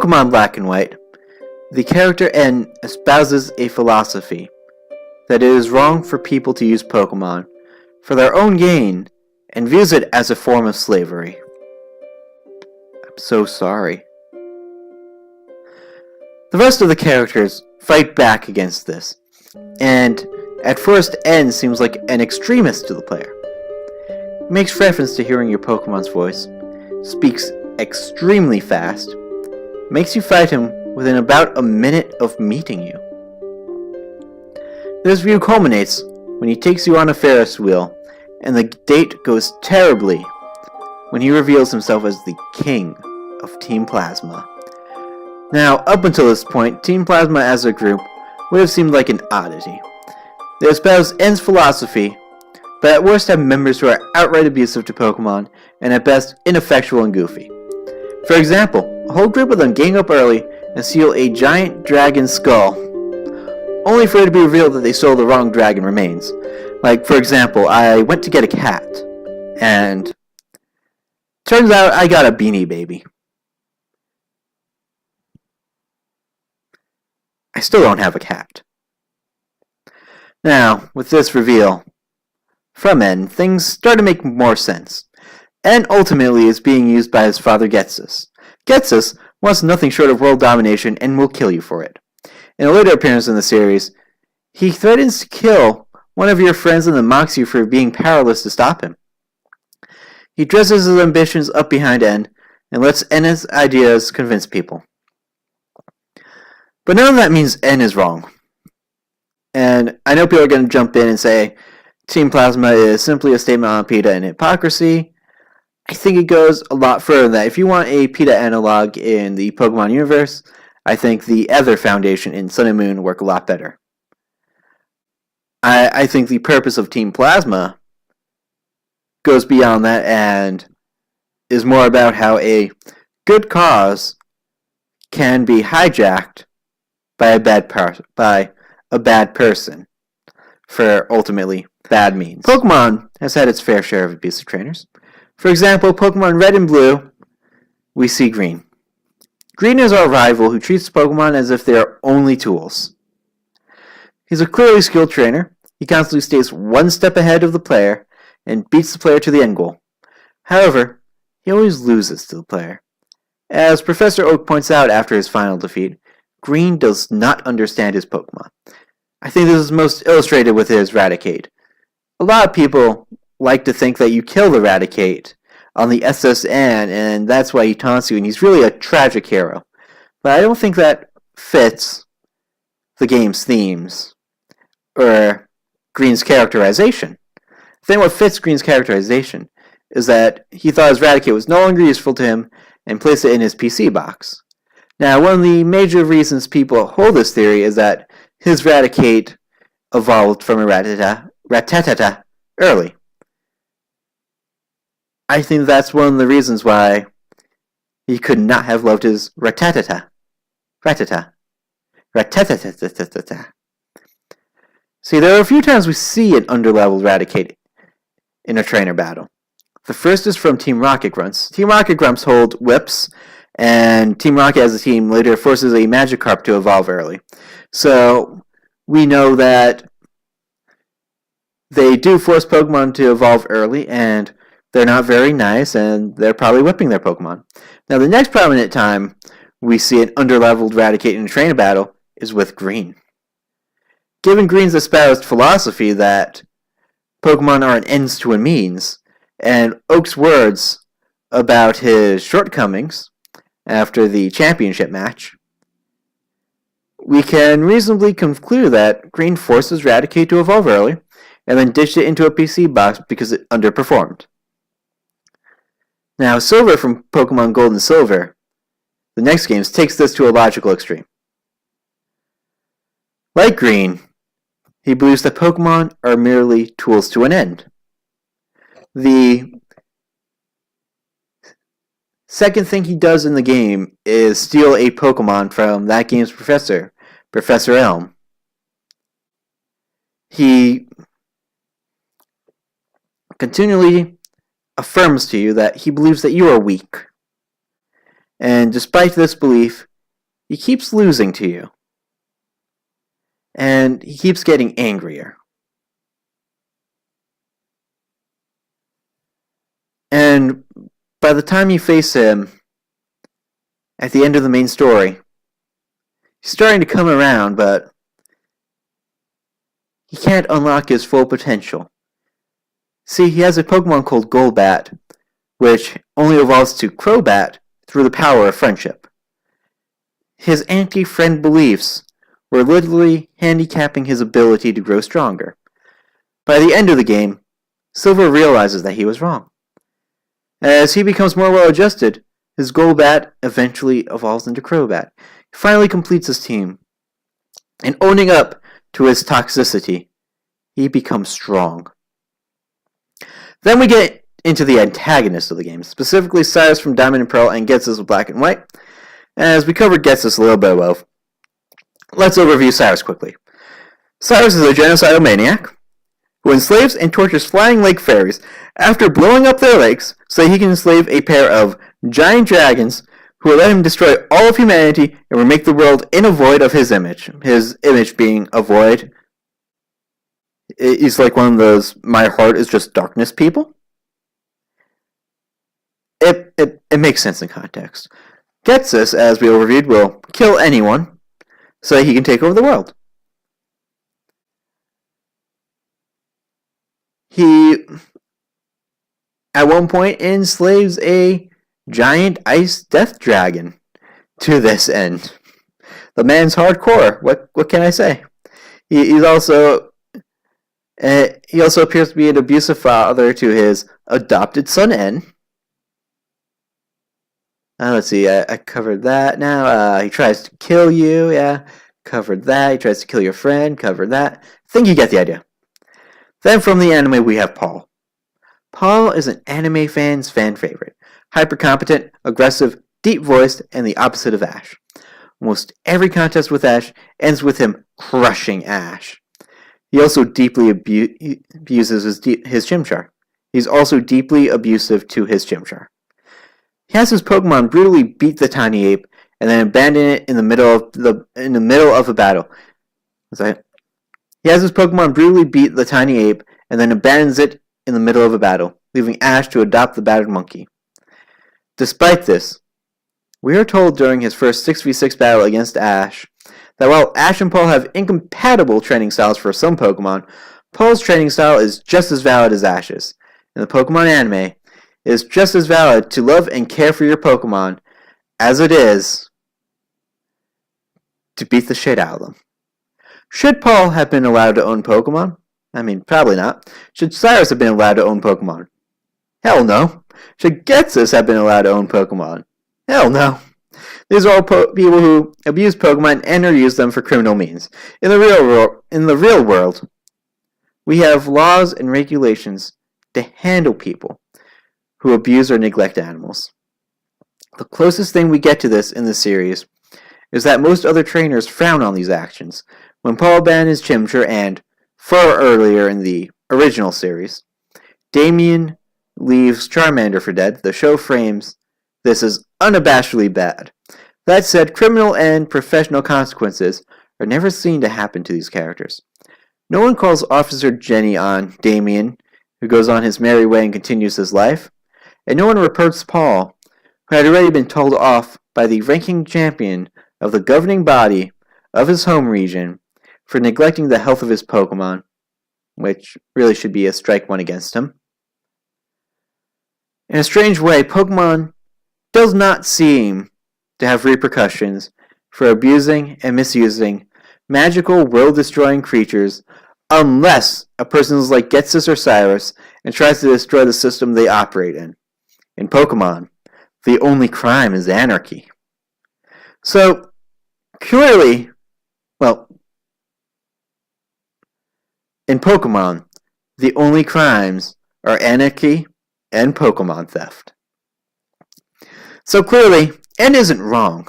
Pokemon Black and White, the character N espouses a philosophy that it is wrong for people to use Pokemon for their own gain and views it as a form of slavery. I'm so sorry. The rest of the characters fight back against this, and at first N seems like an extremist to the player. He makes reference to hearing your Pokemon's voice, speaks extremely fast, makes you fight him within about a minute of meeting you. This view culminates when he takes you on a Ferris wheel, and the date goes terribly when he reveals himself as the king of Team Plasma. Now, up until this point, Team Plasma as a group would have seemed like an oddity. They espouse N's philosophy, but at worst have members who are outright abusive to Pokemon, and at best ineffectual and goofy. For example, a whole group of them gang up early and steal a giant dragon skull, only for it to be revealed that they stole the wrong dragon remains. Like, for example, I went to get a cat, and turns out I got a Beanie Baby. I still don't have a cat. Now, with this reveal from N, things start to make more sense. N ultimately is being used by his father Getsus. Getsus wants nothing short of world domination and will kill you for it. In a later appearance in the series, he threatens to kill one of your friends and then mocks you for being powerless to stop him. He dresses his ambitions up behind N and lets N's ideas convince people. But none of that means N is wrong. And I know people are going to jump in and say, Team Plasma is simply a statement on PETA and hypocrisy. I think it goes a lot further than that. If you want a PETA analog in the Pokemon universe, I think the Ether Foundation in Sun and Moon work a lot better. I think the purpose of Team Plasma goes beyond that and is more about how a good cause can be hijacked by a bad person for ultimately bad means. Pokemon has had its fair share of abusive trainers. For example, Pokemon Red and Blue, we see Green. Green is our rival who treats Pokemon as if they are only tools. He's a clearly skilled trainer. He constantly stays one step ahead of the player and beats the player to the end goal. However, he always loses to the player. As Professor Oak points out after his final defeat, Green does not understand his Pokemon. I think this is most illustrated with his Raticate. A lot of people like to think that you kill the Raticate on the SSN, and that's why he taunts you, and he's really a tragic hero. But I don't think that fits the game's themes, or Green's characterization. I think what fits Green's characterization is that he thought his Raticate was no longer useful to him, and placed it in his PC box. Now, one of the major reasons people hold this theory is that his Raticate evolved from a Rattata early. I think that's one of the reasons why he could not have loved his Rattata. See, there are a few times we see an underleveled Raticate in a trainer battle. The first is from Team Rocket Grunts. Team Rocket Grunts hold whips, and Team Rocket as a team later forces a Magikarp to evolve early. So, we know that they do force Pokemon to evolve early, and they're not very nice, and they're probably whipping their Pokemon. Now, the next prominent time we see an underleveled Raticate in a trainer battle is with Green. Given Green's espoused philosophy that Pokemon are an ends to a means, and Oak's words about his shortcomings after the championship match, we can reasonably conclude that Green forces Raticate to evolve early, and then dished it into a PC box because it underperformed. Now, Silver from Pokemon Gold and Silver, the next games, takes this to a logical extreme. Like Green, he believes that Pokemon are merely tools to an end. The second thing he does in the game is steal a Pokemon from that game's professor, Professor Elm. He continually affirms to you that he believes that you are weak. And despite this belief, he keeps losing to you. And he keeps getting angrier. And by the time you face him at the end of the main story, he's starting to come around, but he can't unlock his full potential. See, he has a Pokemon called Golbat, which only evolves to Crobat through the power of friendship. His anti-friend beliefs were literally handicapping his ability to grow stronger. By the end of the game, Silver realizes that he was wrong. As he becomes more well-adjusted, his Golbat eventually evolves into Crobat. He finally completes his team, and owning up to his toxicity, he becomes strong. Then we get into the antagonist of the game, specifically Cyrus from Diamond and Pearl and Ghetsis with Black and White. As we covered Ghetsis a little bit above, let's overview Cyrus quickly. Cyrus is a genocidal maniac who enslaves and tortures flying lake fairies after blowing up their lakes so he can enslave a pair of giant dragons who will let him destroy all of humanity and will make the world in a void of his image. His image being a void. He's like one of those "my heart is just darkness" people. It makes sense in context. Ghetsis, as we overviewed, will kill anyone so that he can take over the world. He, at one point, enslaves a giant ice death dragon to this end. The man's hardcore. What can I say? He also appears to be an abusive father to his adopted son, N. Let's see, I covered that now. He tries to kill you, yeah, covered that. He tries to kill your friend, covered that. I think you get the idea. Then from the anime we have Paul. Paul is an anime fan's fan favorite. Hyper-competent, aggressive, deep-voiced, and the opposite of Ash. Almost every contest with Ash ends with him crushing Ash. He also deeply abuses his Chimchar. He's also deeply abusive to his Chimchar. He has his Pokemon brutally beat the tiny ape and then abandon it in the middle of a battle. He has his Pokemon brutally beat the tiny ape and then abandons it in the middle of a battle, leaving Ash to adopt the battered monkey. Despite this, we are told during his first 6v6 battle against Ash that while Ash and Paul have incompatible training styles for some Pokemon, Paul's training style is just as valid as Ash's. In the Pokemon anime, it is just as valid to love and care for your Pokemon as it is to beat the shit out of them. Should Paul have been allowed to own Pokemon? I mean, probably not. Should Cyrus have been allowed to own Pokemon? Hell no. Should Ghetsis have been allowed to own Pokemon? Hell no. These are all people who abuse Pokemon and or use them for criminal means. In the real world, we have laws and regulations to handle people who abuse or neglect animals. The closest thing we get to this in the series is that most other trainers frown on these actions. When Paul abandoned his Chimchar and, far earlier in the original series, Damien leaves Charmander for dead, the show frames this as unabashedly bad. That said, criminal and professional consequences are never seen to happen to these characters. No one calls Officer Jenny on Damien, who goes on his merry way and continues his life, and no one reports Paul, who had already been told off by the ranking champion of the governing body of his home region for neglecting the health of his Pokemon, which really should be a strike one against him. In a strange way, Pokemon does not seem to have repercussions for abusing and misusing magical, world-destroying creatures unless a person is like Ghetsis or Cyrus and tries to destroy the system they operate in. In Pokemon, the only crime is anarchy. So, clearly, in Pokemon, the only crimes are anarchy and Pokemon theft. So clearly, N isn't wrong.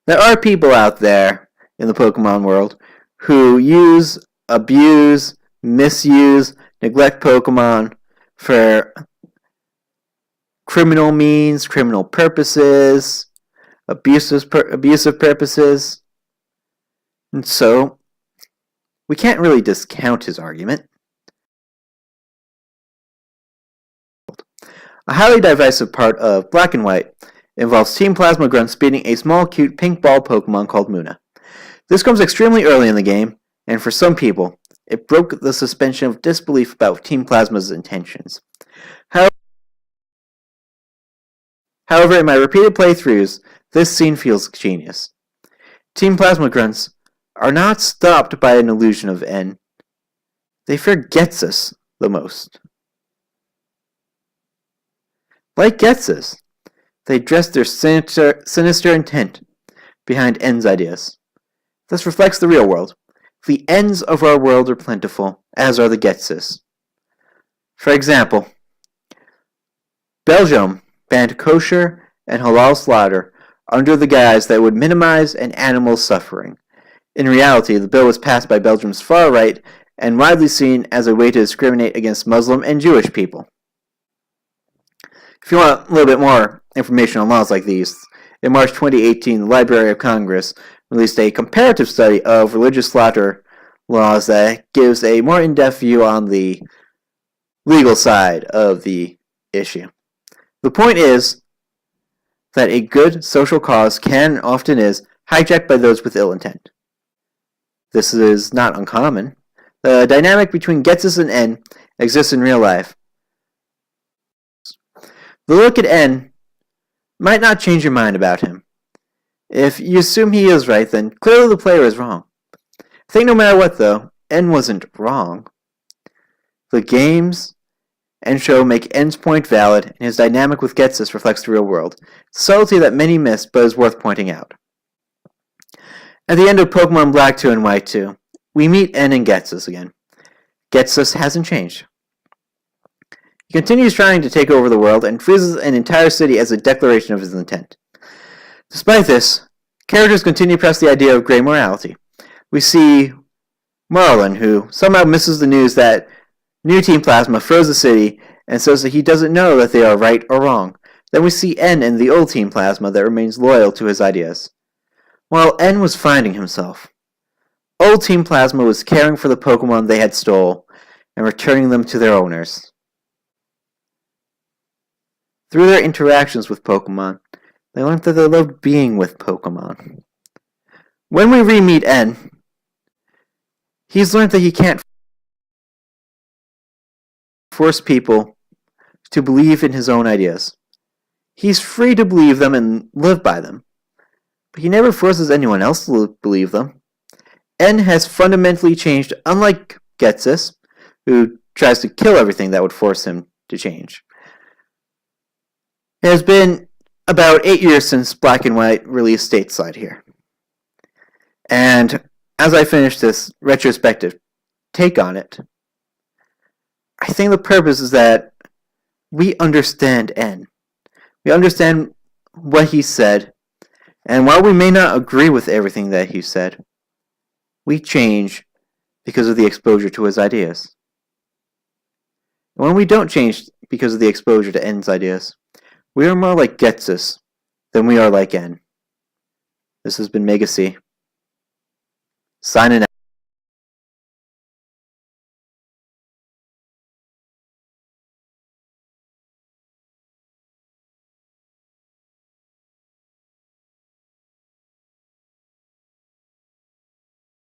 There are people out there in the Pokemon world who use, abuse, misuse, neglect Pokemon for criminal means, criminal purposes, abusive purposes, and so we can't really discount his argument. A highly divisive part of Black and White involves Team Plasma Grunts beating a small, cute pink ball Pokemon called Muna. This comes extremely early in the game, and for some people, it broke the suspension of disbelief about Team Plasma's intentions. However, in my repeated playthroughs, this scene feels genius. Team Plasma Grunts are not stopped by an illusion of N. They fear Getsus the most. Like Getsus, they dress their sinister intent behind N's ideas. This reflects the real world. The N's of our world are plentiful, as are the Getsus. For example, Belgium banned kosher and halal slaughter under the guise that it would minimize an animal's suffering. In reality, the bill was passed by Belgium's far right and widely seen as a way to discriminate against Muslim and Jewish people. If you want a little bit more information on laws like these, in March 2018, the Library of Congress released a comparative study of religious slaughter laws that gives a more in-depth view on the legal side of the issue. The point is that a good social cause can and often is hijacked by those with ill intent. This is not uncommon. The dynamic between Getsus and N exists in real life. The look at N might not change your mind about him. If you assume he is right, then clearly the player is wrong. I think no matter what, though, N wasn't wrong. The games and show make N's point valid, and his dynamic with Getsus reflects the real world. Subtlety that many miss, but is worth pointing out. At the end of Pokemon Black 2 and White 2, we meet N and Getsus again. Getsus hasn't changed. He continues trying to take over the world and freezes an entire city as a declaration of his intent. Despite this, characters continue to press the idea of gray morality. We see Marlin, who somehow misses the news that New Team Plasma froze the city and says that he doesn't know that they are right or wrong. Then we see N in the old Team Plasma that remains loyal to his ideas. While N was finding himself, old Team Plasma was caring for the Pokemon they had stole and returning them to their owners. Through their interactions with Pokemon, they learned that they loved being with Pokemon. When we re-meet N, he's learned that he can't force people to believe in his own ideas. He's free to believe them and live by them, but he never forces anyone else to believe them. N has fundamentally changed, unlike Getsus, who tries to kill everything that would force him to change. It has been about 8 years since Black and White released stateside here. And as I finish this retrospective take on it, I think the purpose is that we understand N. We understand what he said, and while we may not agree with everything that he said, we change because of the exposure to his ideas. And when we don't change because of the exposure to N's ideas, we are more like Getsus than we are like N. This has been Mega C. Signing out.